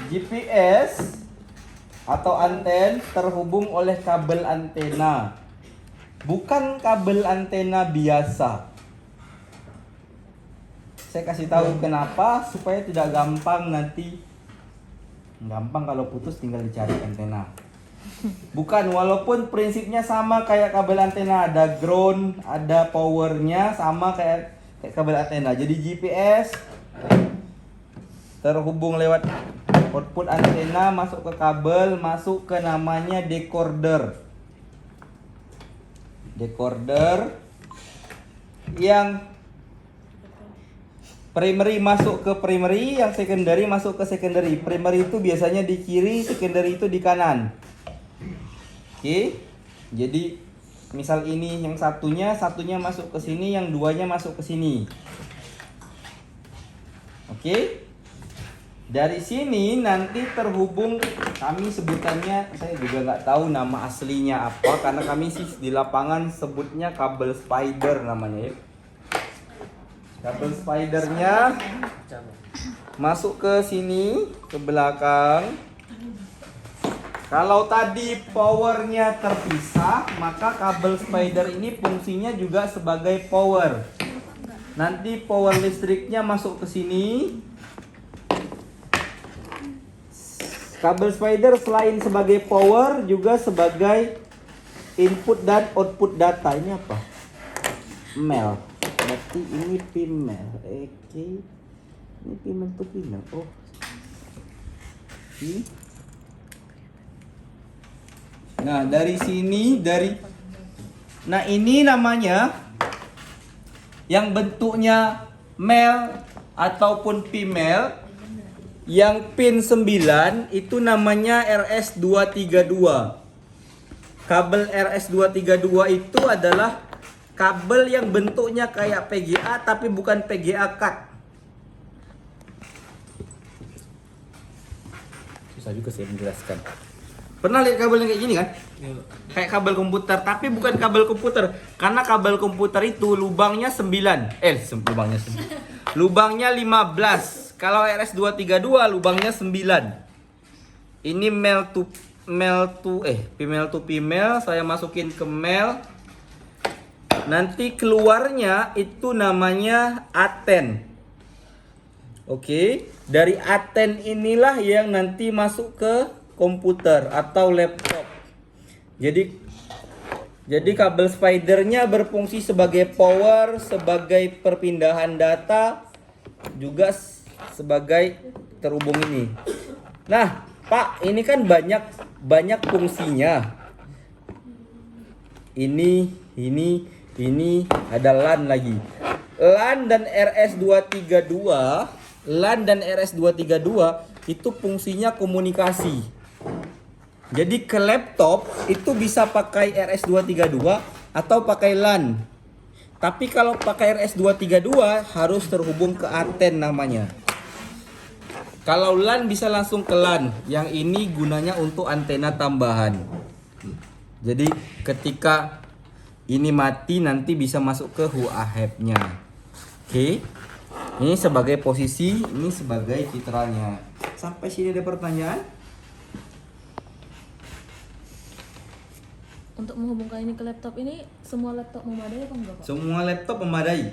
GPS atau anten terhubung oleh kabel antena. Bukan kabel antena biasa. Saya kasih tahu kenapa supaya tidak gampang nanti. Gampang kalau putus tinggal dicari antena. Bukan, walaupun prinsipnya sama kayak kabel antena, ada ground, ada powernya sama kayak kabel antena. Jadi GPS terhubung lewat output antena, masuk ke kabel, masuk ke namanya decoder. Decoder yang primary masuk ke primary, yang secondary masuk ke secondary. Primary itu biasanya di kiri, secondary itu di kanan. Oke. Jadi misal ini yang satunya masuk ke sini, yang duanya masuk ke sini. Oke. Dari sini nanti terhubung, kami sebutannya, saya juga nggak tahu nama aslinya apa, karena kami sih di lapangan sebutnya kabel spider namanya ya. Kabel spidernya masuk ke sini, ke belakang. Kalau tadi powernya terpisah, maka kabel spider ini fungsinya juga sebagai power. Nanti power listriknya masuk ke sini. Kabel spider selain sebagai power juga sebagai input dan output data. Ini apa? Mel. Berarti ini female. Oke. Ini female to female. Oh. Nah, dari sini nah ini namanya yang bentuknya male ataupun female. Yang pin 9 itu namanya RS232. Kabel RS232 itu adalah kabel yang bentuknya kayak PGA tapi bukan PGA cut. Susah juga saya menjelaskan. Pernah lihat kabel yang kayak gini kan? Kayak kabel komputer, tapi bukan kabel komputer. Karena kabel komputer itu lubangnya 9. Lubangnya 15. Kalau RS232 lubangnya 9. Ini female to female, saya masukin ke male. Nanti keluarnya itu namanya aten. Oke, dari aten inilah yang nanti masuk ke komputer atau laptop. Jadi kabel spidernya berfungsi sebagai power, sebagai perpindahan data, juga sebagai terhubung ini. Nah, Pak, ini kan banyak fungsinya. Ini ada LAN lagi. LAN dan RS232 itu fungsinya komunikasi. Jadi ke laptop itu bisa pakai RS232 atau pakai LAN. Tapi kalau pakai RS232 harus terhubung ke aten namanya. Kalau LAN bisa langsung ke LAN. Yang ini gunanya untuk antena tambahan. Jadi ketika ini mati nanti bisa masuk ke UAHF-nya. Oke. Ini sebagai posisi, ini sebagai citranya. Sampai sini ada pertanyaan? Untuk menghubungkan ini ke laptop ini, semua laptop memadai apa enggak, Pak? Semua laptop memadai.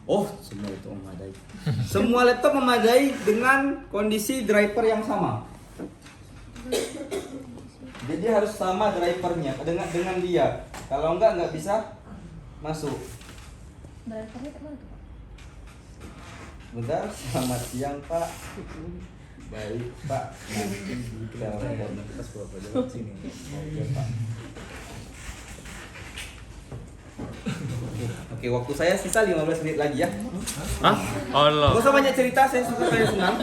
Oh, semua laptop memadai. Semua laptop memadai dengan kondisi driver yang sama. Jadi harus sama drivernya dengan dia. Kalau enggak bisa masuk. Drivernya kemana tuh, Pak? Bentar, selamat siang Pak. Baik Pak. Nanti kita akan sini. Oke Pak. Oke, waktu saya sisa 15 menit lagi ya. Hah? Allah. Gak usah banyak cerita, saya senang.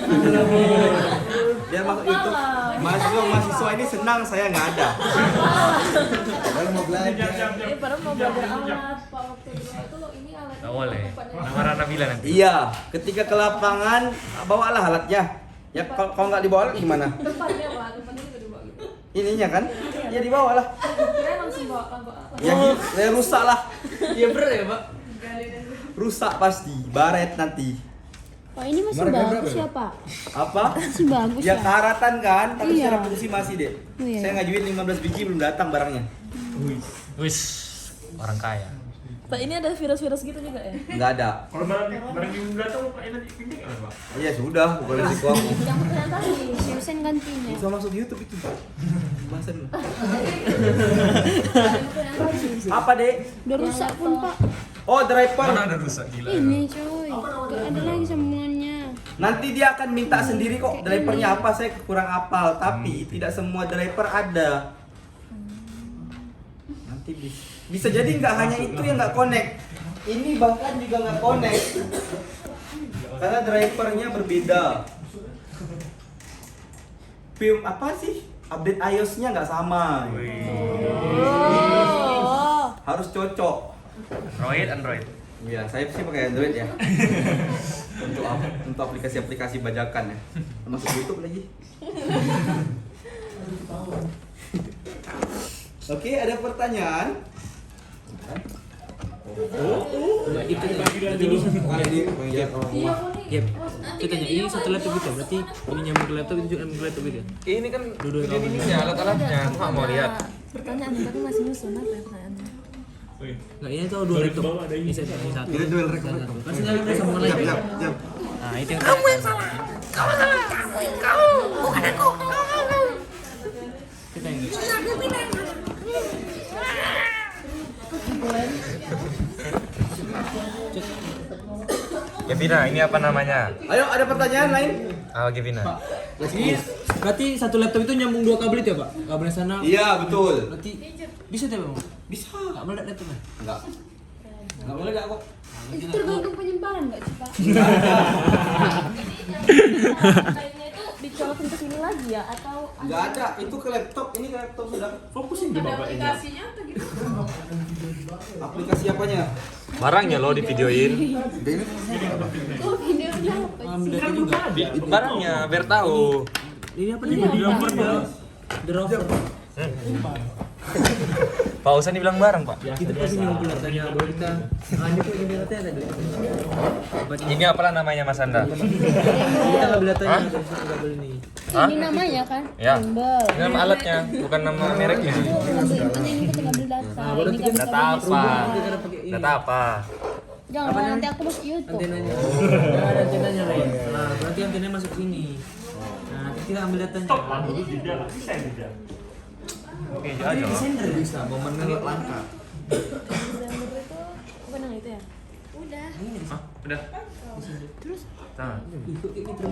Biar masuk itu mahasiswa ini senang, saya nggak ada. Baru mau belajar. Padahal mau belajar alat, Pak, waktu itu ini alat. Nggak boleh. Nama Nabila nanti. Iya, ketika ke lapangan bawalah alatnya. Ya kalau nggak dibawa alat gimana? Tempatnya, Pak, tempatnya juga dibawa gitu. Ininya kan? Ya dibawa lah. Kira langsung bawa apa? Ya rusak lah. Iya bener ya Pak? Rusak pasti, baret nanti. Pak ini masih Kemarin bagus berapa ya Pak? Apa? Masih bagus Ya ya? karatan kan, tapi Iya. secara fungsi masih deh. Oh, iya. Saya ngajuin 15 biji belum datang barangnya. Wis, orang kaya. Pak ini ada virus-virus gitu juga ya? Nggak ada. Kalau barang yang datang Pak nanti pindah kan Pak? Ya sudah, bukan resiko aku. Yang pertanyaan tadi, Siusen gantinya. Bisa masuk YouTube itu. Bahasan. Apa dek? Udah rusak pun Pak. Oh, driver. Mana ada rusak gila. Ini coy, gak ada lagi sambungannya. Nanti dia akan minta sendiri kok drivernya apa, saya kurang hafal. Tapi tidak semua driver ada. Nanti bisa jadi nggak hanya itu yang nggak connect. Ini bahkan juga nggak connect. Karena drivernya berbeda. Film apa sih? Update iOS-nya nggak sama. Oh. Harus cocok. Android. Iya, saya sih pakai Android ya. Untuk aplikasi-aplikasi bajakan ya. Masuk YouTube lagi. Oke, ada pertanyaan? Iya Gap. Kita tanya ini satu laptop gitu, berarti ini nyambung ke laptop itu juga nyambung ke laptop gitu. Ini kan ininya alat-alatnya. Aku nggak mau lihat. Pertanyaan tapi masih nyusun apa ya pertanyaannya? Enggak, ini tuh dua laptop. Ini satu. Kita duel rekam. Pasti nggak ada sambungan lagi. Nah, itu yang kamu yang salah. Kita yang Gevina, ini apa namanya? Ayo, ada pertanyaan lain? Gevina. Ini berarti satu laptop itu nyambung dua kabel itu ya, Pak? Kabel sana. Iya, betul. Berarti bisa tidak, Bang? Bisa. Enggak meledak laptopnya. Enggak. Enggak boleh enggak kok. Itu tergantung penyimpanan nggak sih Pak? Kayaknya itu dicolokin ke sini lagi ya atau Enggak ada, itu ke laptop, ini ke laptop sudah. Fokusin di Bapak ini. Aplikasi apanya? Barangnya lo di videoin. Oh videonya apa? Ambil data juga. Barangnya biar tahu. Ini apa nih? The rover. Pak Usan dibilang barang Pak. Kita pasti ngumpul datanya, baru kita. Ini kok ini datanya tadi. Ini apalah namanya Mas Anda? Kita ngambil datanya Hah? dari satu kabel ini. Hah? Ini namanya kan? Ya. Gimbal. Ini nama alatnya, bukan nama mereknya. Kan ini kita ngambil data. baru Ini kita kan Data apa? Data apa? Jangan nanti aku masuk YouTube. Antenanya. Nah, ada antenanya lain. Nah, berarti antenanya masuk sini. Nah, kita ambil datanya. Oke, aja. Sender bisa, momennya langka. Desember itu bukan yang itu ya? Udah. Hah? Udah. Terus Tangan. Ikut ini terus.